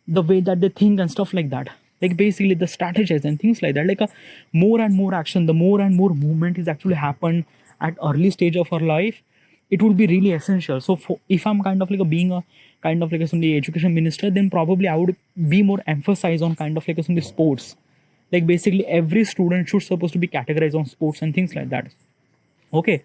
S1: way that they think and stuff like that, like basically the strategies and things like that, like a more and more action, the more and more movement is actually happen at early stage of our life, it would be really essential. So if I'm kind of like being a kind of like a somebody education minister, then probably I would be more emphasize on kind of like a somebody sports, like basically every student should supposed to be categorized on sports and things like that. Okay,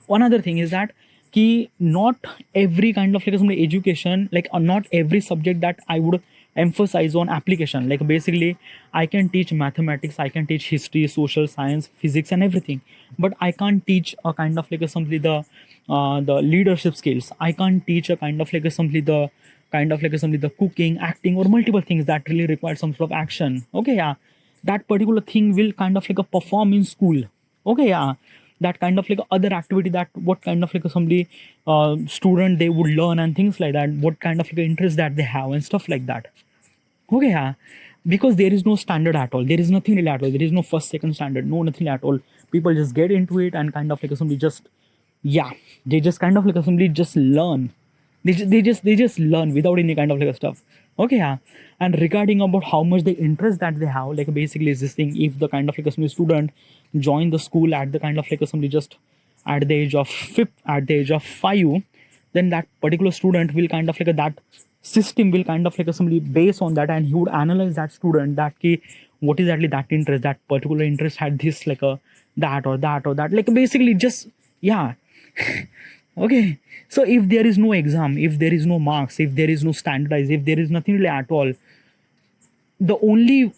S1: one other thing is that ki not every kind of like some education, like not every subject that I would emphasize on application, like basically I can teach mathematics, I can teach history, social science, physics and everything, but I can't teach a kind of like a simply the leadership skills, I can't teach a kind of like a simply the kind of like a simply the cooking, acting, or multiple things that really require some sort of action. Okay, yeah, that particular thing will kind of like a perform in school. Okay, yeah, that kind of like other activity, that what kind of like somebody student they would learn and things like that, what kind of like interest that they have and stuff like that. Okay, yeah, because there is no standard at all, there is nothing really at all, there is no first second standard, no nothing at all, people just get into it and kind of like somebody just, yeah, they just kind of like somebody just learn, they just learn without any kind of like stuff. Okay, yeah, and regarding about how much the interest that they have, like basically is this thing, if the kind of like a student join the school at the kind of like somebody just at the age of at the age of 5, then that particular student will kind of like that system will kind of like somebody based on that, and he would analyze that student that key, what is actually that interest, that particular interest had this like a that or that or that, like basically just, yeah. Okay, so if there is no exam, if there is no marks, if there is no standardized, if there is nothing really at all, the only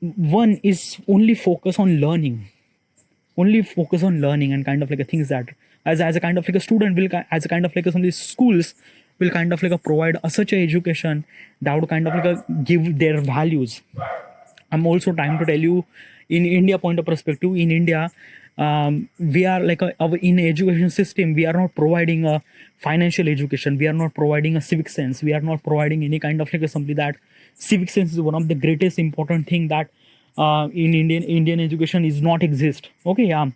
S1: one is only focus on learning, only focus on learning and kind of like a things that as a kind of like a student will as a kind of like some of these schools will kind of like a provide a, such a education that would kind of like a give their values. I'm also trying to tell you, in India point of perspective, in India, we are like our in education system, we are not providing a financial education, we are not providing a civic sense, we are not providing any kind of like a something that civic sense is one of the greatest important thing that in Indian education is not exist. Okay, yeah,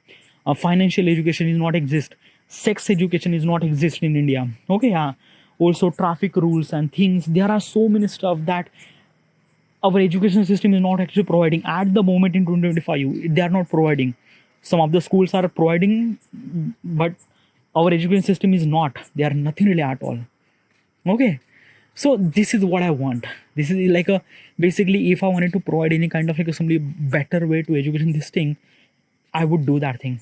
S1: financial education is not exist, sex education is not exist in India. Okay, yeah, also traffic rules and things, there are so many stuff that our education system is not actually providing at the moment in 2025, they are not providing. Some of the schools are providing, but our education system is not, they are nothing really at all. Okay, so this is what I want. This is like a basically if I wanted to provide any kind of like a somebody better way to education this thing, I would do that thing.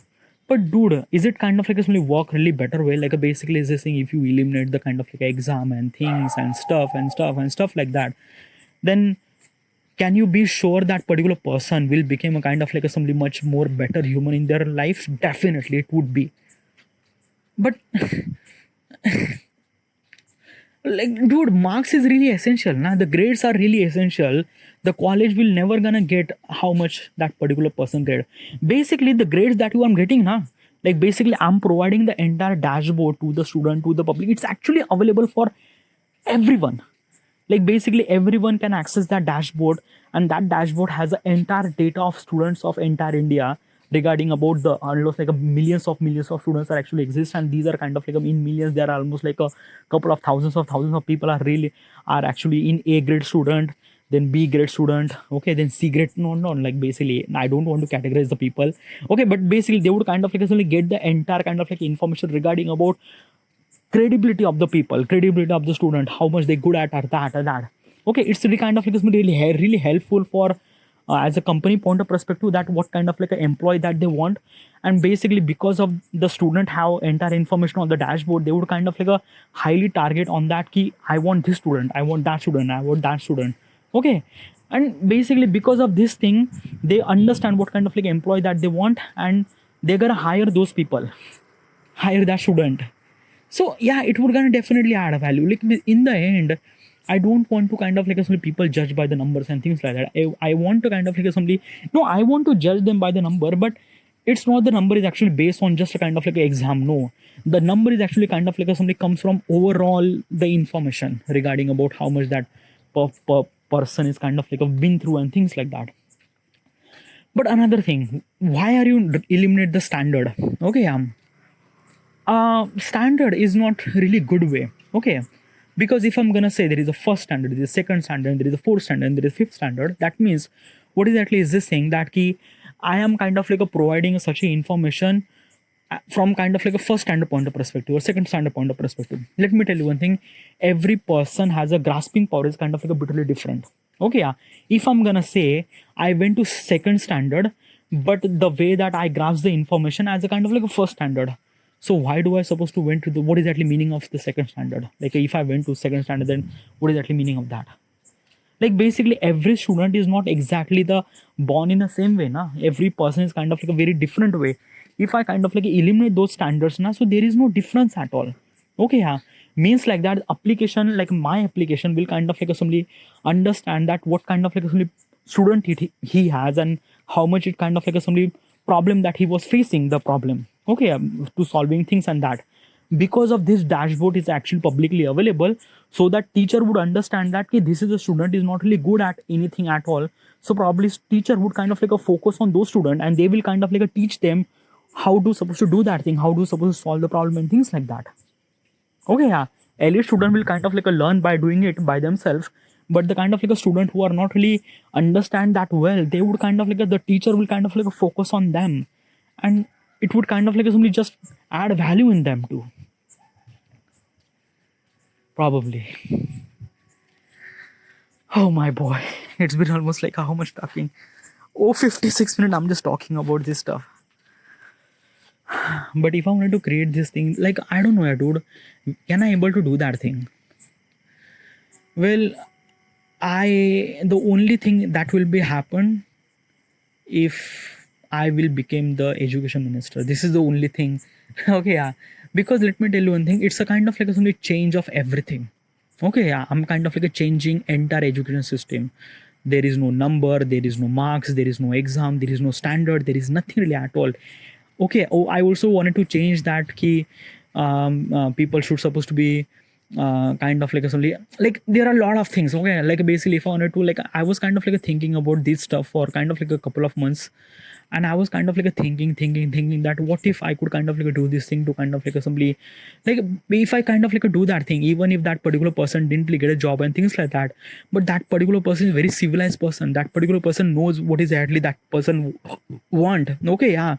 S1: But dude, is it kind of like a somebody work really better way, like a basically is this thing, if you eliminate the kind of like exam and things and stuff like that, then can you be sure that particular person will become a kind of like a somebody much more better human in their life? Definitely it would be. But like dude, marks is really essential now, the grades are really essential. The college will never gonna get how much that particular person grade. Basically the grades that you are getting now, like basically I'm providing the entire dashboard to the student, to the public, it's actually available for everyone. Like basically everyone can access that dashboard, and that dashboard has the entire data of students of entire India regarding about the almost like a millions of students that actually exist, and these are kind of like in millions, there are almost like a couple of thousands of people are really are actually in A grade student, then B grade student, okay, then C grade, no, like basically I don't want to categorize the people. Okay, but basically they would kind of like actually get the entire kind of like information regarding about credibility of the people, credibility of the student, how much they good at or that or that. Okay, it's really kind of like it's really really helpful for as a company point of perspective, that what kind of like an employee that they want. And basically because of the student have entire information on the dashboard, they would kind of like a highly target on that key, I want this student, I want that student, I want that student. Okay, and basically because of this thing, they understand what kind of like employee that they want, and they're gonna hire those people, hire that student. So yeah, it would gonna definitely add a value. Like in the end, I don't want to kind of like some people judge by the numbers and things like that. I want to kind of like somebody, no, I want to judge them by the number, but it's not the number is actually based on just a kind of like an exam. No, the number is actually kind of like something comes from overall the information regarding about how much that person is kind of like been through and things like that. But another thing, why are you eliminate the standard? Okay, standard is not really good way. Okay, because if I'm gonna say there is a first standard, there is a second standard, there is a fourth standard, there is a fifth standard, that means what exactly is this thing that key I am kind of like providing such a information from kind of like a first standard point of perspective or second standard point of perspective. Let me tell you one thing, every person has a grasping power is kind of like a bitterly different. Okay, yeah, if I'm gonna say I went to second standard, but the way that I grasp the information as a kind of like a first standard, so why do I supposed to went to the what is actually meaning of the second standard? Like if I went to second standard, then what is actually meaning of that? Like basically every student is not exactly the born in the same way na. Every person is kind of like a very different way. If I kind of like eliminate those standards na, so there is no difference at all. Okay, yeah, means like that application, like my application will kind of like somebody understand that what kind of like somebody student he has and how much it kind of like somebody problem that he was facing the problem. Okay, to solving things and that, because of this dashboard is actually publicly available, so that teacher would understand that okay, this is a student is not really good at anything at all, so probably teacher would kind of like a focus on those students and they will kind of like a teach them how to supposed to do that thing, how to supposed to solve the problem and things like that. Okay, yeah, elite student will kind of like a learn by doing it by themselves, but the kind of like a student who are not really understand that well, they would kind of like the teacher will kind of like focus on them, and it would kind of like somebody just add value in them too. Probably. Oh my boy, it's been almost like how much talking? Oh, 56 minutes I'm just talking about this stuff. But if I wanted to create this thing, like I don't know, dude, can I able to do that thing? Well, the only thing that will be happen if I will become the education minister. This is the only thing. Okay, yeah. Because let me tell you one thing, it's a kind of like a change of everything. Okay, yeah, I'm kind of like a changing entire education system. There is no number, there is no marks, there is no exam, there is no standard, there is nothing really at all. Okay, oh, I also wanted to change that key. People should supposed to be kind of like a somebody, like there are a lot of things. Okay, like basically if I wanted to, like I was kind of like thinking about this stuff for kind of like a couple of months, and I was kind of like thinking that what if I could kind of like do this thing to kind of like somebody, like if I kind of like do that thing, even if that particular person didn't really get a job and things like that, but that particular person is very civilized person, that particular person knows what is actually that person want. Okay, yeah,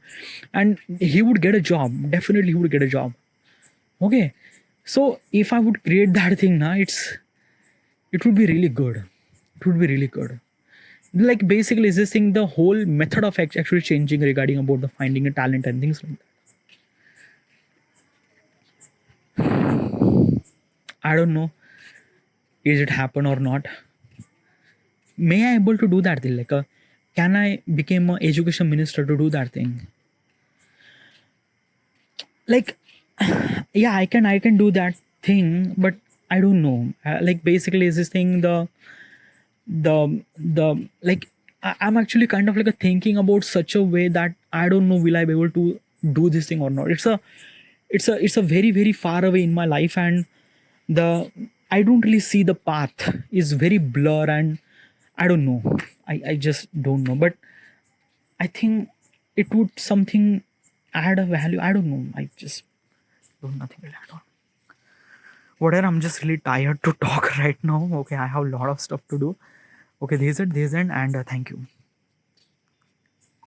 S1: and he would get a job, definitely he would get a job. Okay, so if I would create that thing now, it would be really good. It would be really good. Like basically is this thing, the whole method of actually changing regarding about the finding a talent and things like that. I don't know, is it happen or not? May I able to do that thing? Like can I become an education minister to do that thing? Like yeah, I can do that thing, but I don't know. Like basically is this thing the like I'm actually kind of like thinking about such a way that I don't know will I be able to do this thing or not. It's a very very far away in my life, and I don't really see the path, is very blur, and I don't know. I just don't know, but I think it would something add a value. I don't know. I just don't nothing really at all. Whatever, I'm just really tired to talk right now. Okay, I have a lot of stuff to do. Okay, this is it, and thank you.